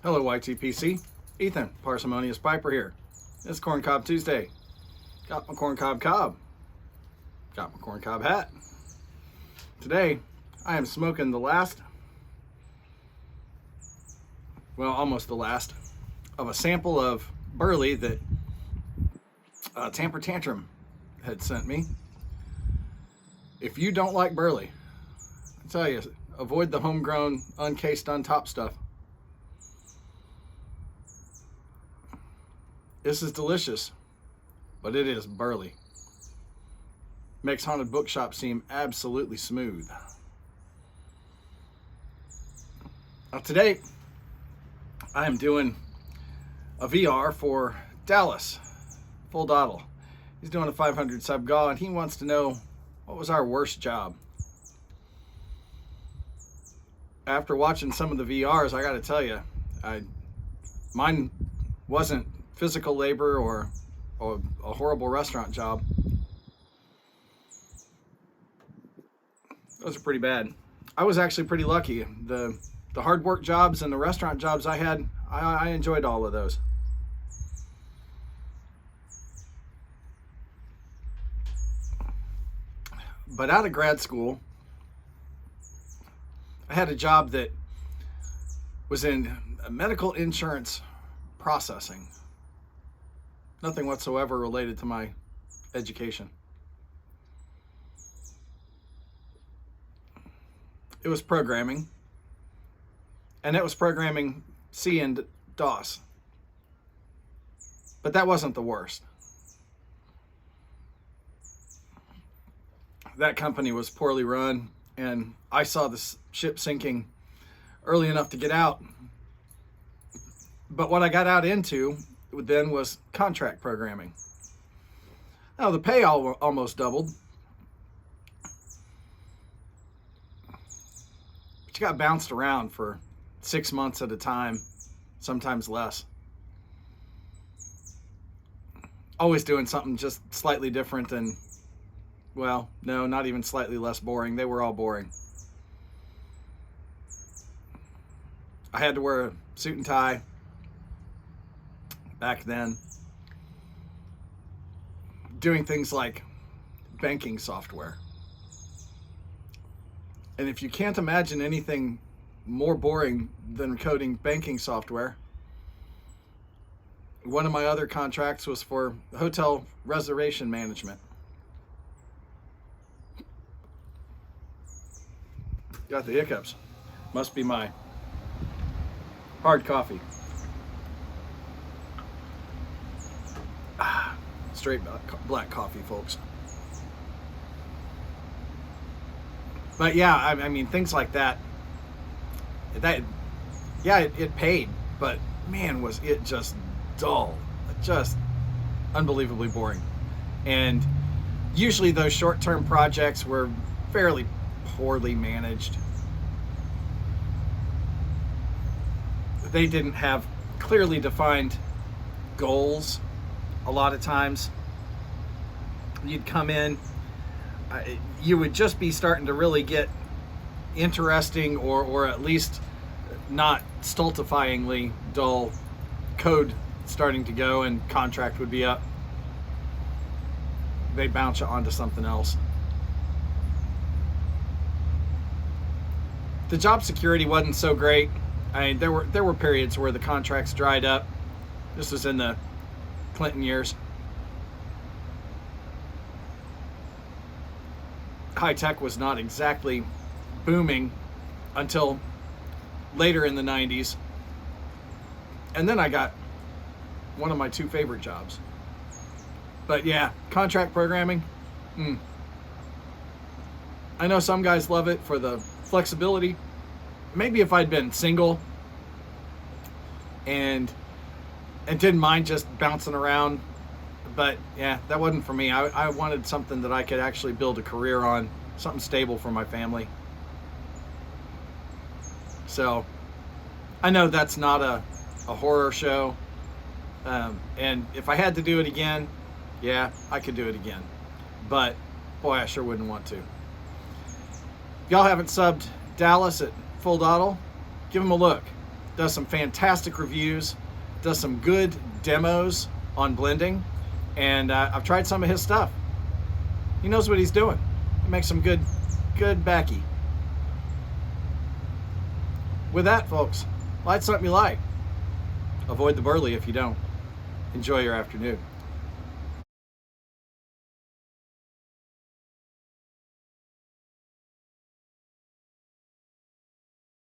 Hello YTPC, Ethan, Parsimonious Piper here. It's Corn Cob Tuesday. Got my corn cob cob. Got my corn cob hat. Today, I am smoking the last, well, almost the last, of a sample of burley that Tamper Tantrum had sent me. If you don't like burley, I tell you, avoid the homegrown, uncased, untop stuff. This is delicious, but it is burley. Makes haunted bookshop seem absolutely smooth. Now today, I am doing a VR for Dallas, full Dottle. He's doing a 500 sub goal, and he wants to know what was our worst job. After watching some of the VRs, I got to tell you, mine wasn't physical labor or a horrible restaurant job. Those are pretty bad. I was actually pretty lucky. The hard work jobs and the restaurant jobs I had, I enjoyed all of those. But out of grad school, I had a job that was in medical insurance processing. Nothing whatsoever related to my education. It was programming, and it was programming C and DOS. But that wasn't the worst. That company was poorly run, and I saw the ship sinking early enough to get out. But what I got out into then was contract programming. Now the pay almost doubled, but you got bounced around for 6 months at a time, sometimes less. Always doing something just slightly different and, well, no, not even slightly less boring. They were all boring. I had to wear a suit and tie back then, doing things like banking software. And if you can't imagine anything more boring than coding banking software, one of my other contracts was for hotel reservation management. Got the hiccups. Must be my hard coffee. Straight black coffee, folks. But yeah, I mean, things like that. It paid, but man, was it just dull, just unbelievably boring. And usually those short-term projects were fairly poorly managed. They didn't have clearly defined goals. A lot of times you'd come in, you would just be starting to really get interesting or at least not stultifyingly dull code starting to go, and contract would be up. They'd bounce you onto something else. The job security wasn't so great. I mean, there were periods where the contracts dried up. This was in the Clinton years. High tech was not exactly booming until later in the 90s. And then I got one of my two favorite jobs. But yeah, contract programming. I know some guys love it for the flexibility. Maybe if I'd been single and didn't mind just bouncing around, but yeah, that wasn't for me. I wanted something that I could actually build a career on, something stable for my family. So I know that's not a horror show, and if I had to do it again, yeah, I could do it again, but boy, I sure wouldn't want to. If y'all haven't subbed Dallas at Full Dottle, give him a look. does some fantastic reviews, does some good demos on blending, and I've tried some of his stuff. He knows what he's doing. He makes some good backy. With that, folks, light something you like. Avoid the burley if you don't. Enjoy your afternoon.